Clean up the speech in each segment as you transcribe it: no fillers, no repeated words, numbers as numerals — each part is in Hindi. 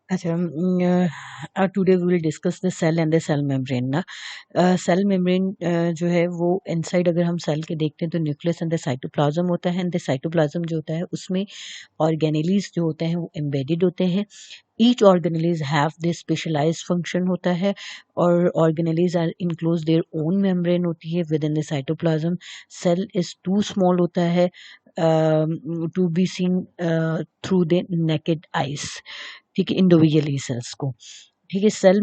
अच्छा, today we will discuss the cell and the cell membrane ना। सेल मेम्ब्रेन जो है वो इनसाइड अगर हम सेल के देखते हैं तो न्यूक्लियस एंड द साइटोप्लाज्म होता है, एंड द साइटोप्लाज्म जो होता है उसमें ऑर्गेनेलीज जो होते हैं वो एम्बेडेड होते हैं। Each organelles have this specialised function होता है, और organelles are enclose their own membrane होती है within the cytoplasm. Cell is too small होता है to be seen through the naked eyes, ठीक है, इंडिविजुअली सेल्स को। ठीक है, सेल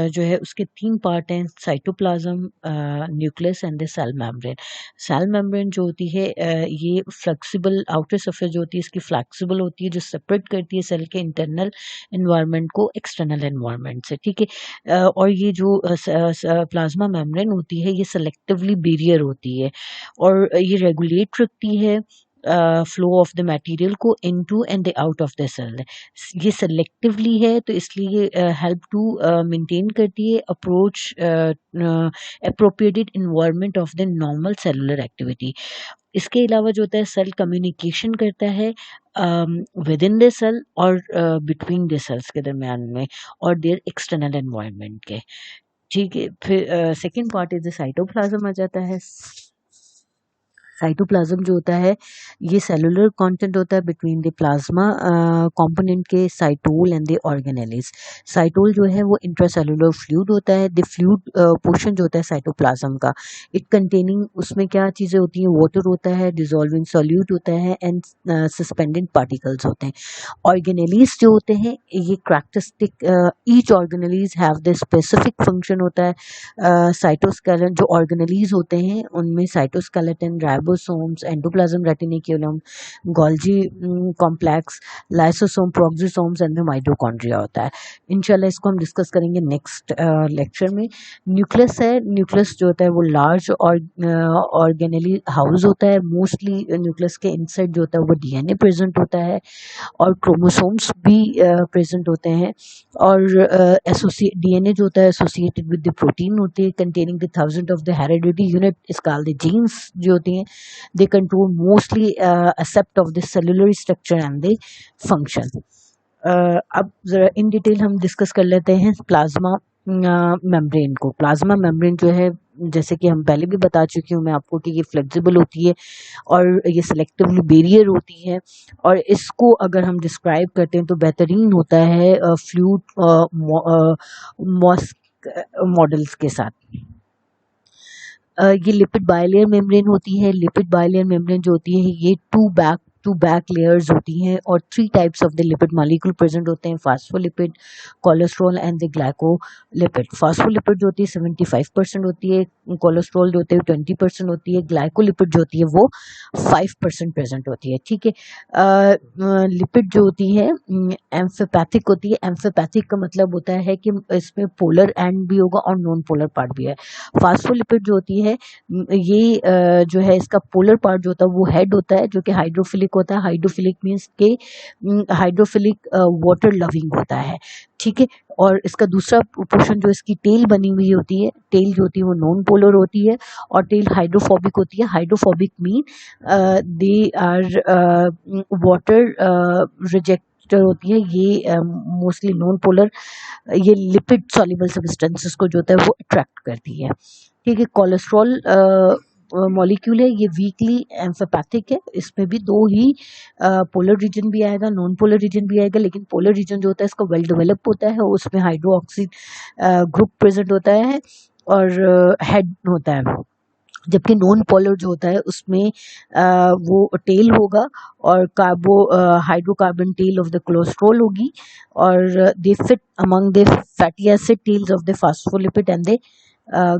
जो है उसके तीन पार्ट हैं, cytoplasm, nucleus and the cell membrane. Cell membrane जो होती है ये फ्लेक्सिबल आउटर सरफेस जो होती है इसकी फ्लेक्सिबल होती है, जो सेपरेट करती है सेल के इंटरनल एनवायरनमेंट को एक्सटर्नल एनवायरनमेंट से। ठीक है, और ये जो प्लाज्मा मेम्ब्रेन होती है ये सेलेक्टिवली बैरियर होती है, और ये रेगुलेट रखती है फ्लो ऑफ द मटेरियल को into and out of the cell. ये सेलेक्टिवली है तो इसलिए हेल्प टू मेंटेन करती है approach appropriated environment of the normal cellular activity. इसके अलावा जो होता है सेल कम्युनिकेशन करता है विद इन द सेल और बिटवीन द सेल्स के दरमियान में और देयर एक्सटर्नल एनवायरनमेंट के। ठीक है, फिर second part is the cytoplasm आ जाता है। साइटोप्लाज्म जो होता है ये सेलुलर कंटेंट होता है बिटवीन द प्लाज्मा कंपोनेंट के साइटोल एंड द ऑर्गेनेलीज। साइटोल जो है वो इंट्रासेलुलर फ्लूइड होता है। द फ्लूइड पोर्शन जो होता है साइटोप्लाज्म का, इट कंटेनिंग, उसमें क्या चीज़ें होती हैं, वाटर होता है, डिजॉल्विंग सॉल्यूट होता है, एंड सस्पेंडेड पार्टिकल्स होते हैं। ऑर्गेनेलीज जो होते हैं ये characteristic, each organelles have the specific function होता है। साइटोस्केलेटन जो ऑर्गेनेलीज होते हैं उनमें cytoskeleton, ribosomes, endoplasm reticulum, Golgi complex, lysosome, peroxisomes and mitochondria होता है। इंशाल्लाह इसको हम डिस्कस करेंगे नेक्स्ट लेक्चर में। न्यूक्लियस है, न्यूक्लियस जो होता है वो लार्ज ऑर्गेनेली हाउस होता है। मोस्टली न्यूक्लियस के इनसाइड जो होता है वो डीएनए प्रेजेंट होता है और क्रोमोसोम्स भी प्रेजेंट होते हैं, और एसोसिएट डीएनए जो होता है एसोसिएटेड विद द प्रोटीन होती है containing the thousand of the heredity unit is called the genes जो होती हैं, they control mostly except of the cellular structure and the function. अब जरा इन डिटेल हम डिस्कस कर लेते हैं प्लाज्मा मेम्ब्रेन को। प्लाज्मा मेम्ब्रेन जो है जैसे कि हम पहले भी बता चुकी हूँ मैं आपको कि ये फ्लेक्सिबल होती है और ये सेलेक्टिवली बैरियर होती है, और इसको अगर हम डिस्क्राइब करते हैं तो बेहतरीन होता है फ्लूइड मॉस्क मॉडल्स के साथ। ये लिपिड बाइलेयर मेम्ब्रेन होती है। लिपिड बाइलेयर मेम्ब्रेन जो होती है ये टू बैक लेयर्स होती हैं, और three types of the lipid molecule present होते हैं, phospholipid, cholesterol and the glycolipid. Phospholipid जो होती है 75% होती है, कोलेस्ट्रॉल जो होते हैं 20% होती है, ग्लाइकोलिपिड जो होती है वो 5% प्रेजेंट होती है। ठीक है, लिपिड जो होती है एम्फिपैथिक होती है। एम्फिपैथिक का मतलब होता है कि इसमें पोलर एंड भी होगा और नॉन पोलर पार्ट भी है। फास्फोलिपिड जो होती है ये जो है इसका पोलर पार्ट जो होता है वो हेड होता है जो कि हाइड्रोफिलिक होता है। हाइड्रोफिलिक मीन्स के हाइड्रोफिलिक वाटर लविंग होता है। ठीक है, और इसका दूसरा पोर्शन जो इसकी टेल बनी हुई होती है, टेल जो होती है वो नॉन पोलर होती है और टेल हाइड्रोफोबिक होती है। Hydrophobic mean they are water rejecter होती है। ये मोस्टली नॉन पोलर, ये लिपिड सॉल्युबल सब्सटेंसेस को जो होता है वो अट्रैक्ट करती है। ठीक है, कोलेस्ट्रॉल मॉलिक्यूल है, ये वीकली एम्फिपैथिक है। इसमें भी दो ही पोलर रीजन भी आएगा, नॉन पोलर रीजन भी आएगा, लेकिन पोलर रीजन जो होता है इसका वेल डेवलप होता है, उसमें हाइड्रोक्सी ग्रुप प्रेजेंट होता है और हेड होता है। जबकि नॉन पोलर जो होता है उसमें वो टेल होगा और hydrocarbon tail of the cholesterol होगी, और they fit among the fatty acid tails of the phospholipid and the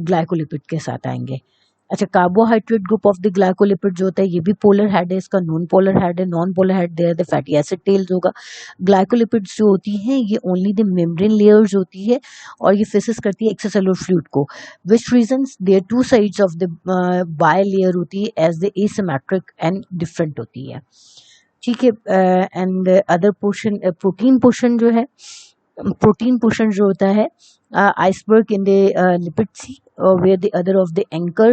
glycolipid के साथ आएंगे। अच्छा, carbohydrate group of the glycolipid जो होता है ये भी पोलर हेड है, इसका नॉन पोलर हेड है। Non polar head there the fatty acid tails होगा। ग्लाइकोलिपिड्स जो होती हैं ये ओनली द मेम्ब्रेन लेयर्स होती है और ये फिसेस करती है एक्स्ट्रासेलुलर फ्लूइड को, which regions there two sides of the bilayer होती है as the asymmetric and different होती है। ठीक है, and other portion protein portion जो है, प्रोटीन पोर्शन जो होता है iceberg in the lipid sea, where the other of the anchor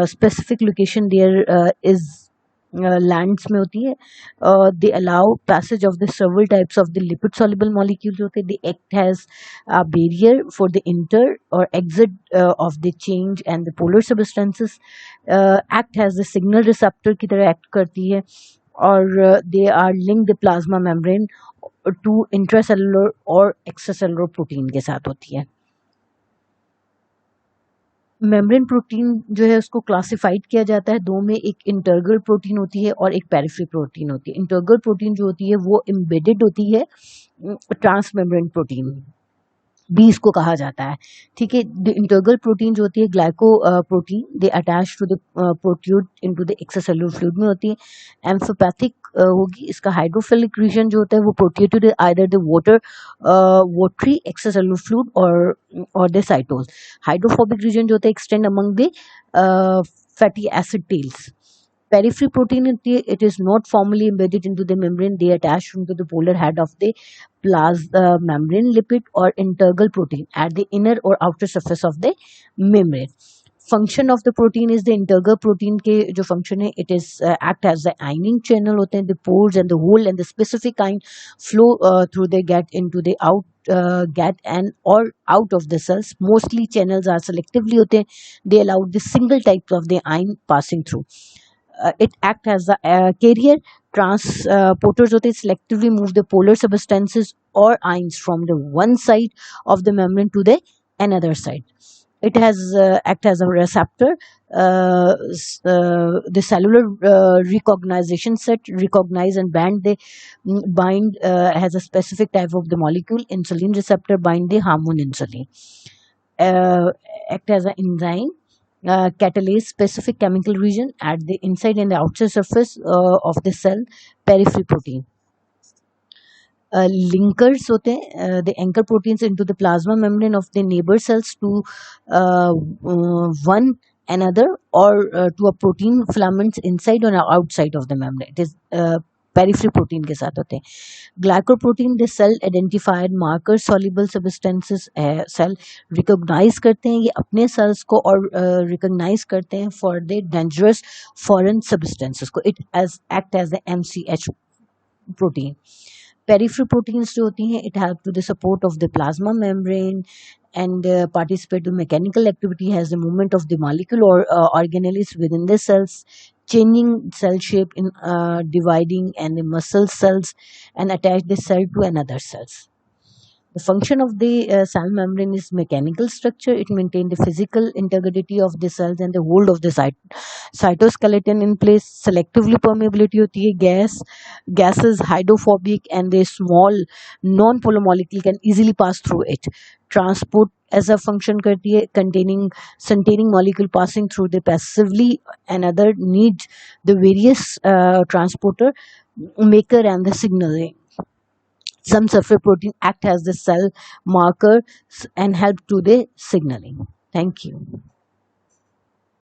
specific location there is lands में होती है. They allow passage of the several types of the lipid soluble molecules होते हैं. They act as a barrier for the enter or exit of the change, and the polar substances act as the signal receptor की तरह act करती है. और they are linked the plasma membrane to intracellular और extracellular प्रोटीन के साथ होती है. मेम्ब्रेन प्रोटीन जो है उसको क्लासिफाइड किया जाता है दो में. एक इंटरग्रल प्रोटीन होती है और एक पेरिफेरल प्रोटीन होती है. इंटरग्रल प्रोटीन जो होती है वो एम्बेडेड होती है ट्रांस मेम्ब्रेन प्रोटीन भी इसको कहा जाता है. ठीक है. द इंटरग्रल प्रोटीन जो होती है glyco protein, they attach to the protrude into the extracellular fluid में होती है. एम्फोपैथिक होगी. इसका हाइड्रोफिलिक रीजन जो होता है वो protruded either the watery extracellular fluid or the cytosol. Hydrophobic region जो होता है extend among the fatty acid tails. Peripheral protein, it is not formally embedded into the membrane. They attach into the polar head of the membrane lipid or integral protein at the inner or outer surface of the membrane. Function of the protein is the integral protein के जो function है, it is act as the ionic channel होते हैं. The pores and the hole and the specific ion flow through the get into the get and or out of the cells. Mostly channels are selectively होते हैं. They allow the single type of the ion passing through. It act as a carrier. Transporters होते selectively move the polar substances or ions from the one side of the membrane to the another side. It has act as a receptor. The cellular recognition set recognize and bind has a specific type of the molecule. Insulin receptor bind the hormone insulin. Act as an enzyme. Catalyze specific chemical region at the inside and the outside surface of the cell. Peripheral protein. Linkers होते हैं. They anchor proteins into the plasma membrane of the neighbor cells to one another or to a protein filaments inside or outside of the membrane. It is peripheral protein के साथ होते हैं. Glycoprotein, the cell identified marker soluble substances cell recognize करते हैं ये अपने cells को और recognize करते हैं for the dangerous foreign substances को. It act as the MCH protein. Peripheral proteins जो होती हैं, it help to the support of the plasma membrane and participate in mechanical activity, has the movement of the molecule or organelles within the cells, changing cell shape in dividing and the muscle cells and attach the cell to another cells. The function of the cell membrane is mechanical structure. It maintains the physical integrity of the cells and the hold of the cytoskeleton in place. Selectively permeability होती है. Gases hydrophobic and the small non-polar molecule can easily pass through it. Transport as a function करती है, containing molecule passing through the passively. Another needs the various transporter maker and the signaling. Some surface protein act as the cell marker and help to the signaling. Thank you.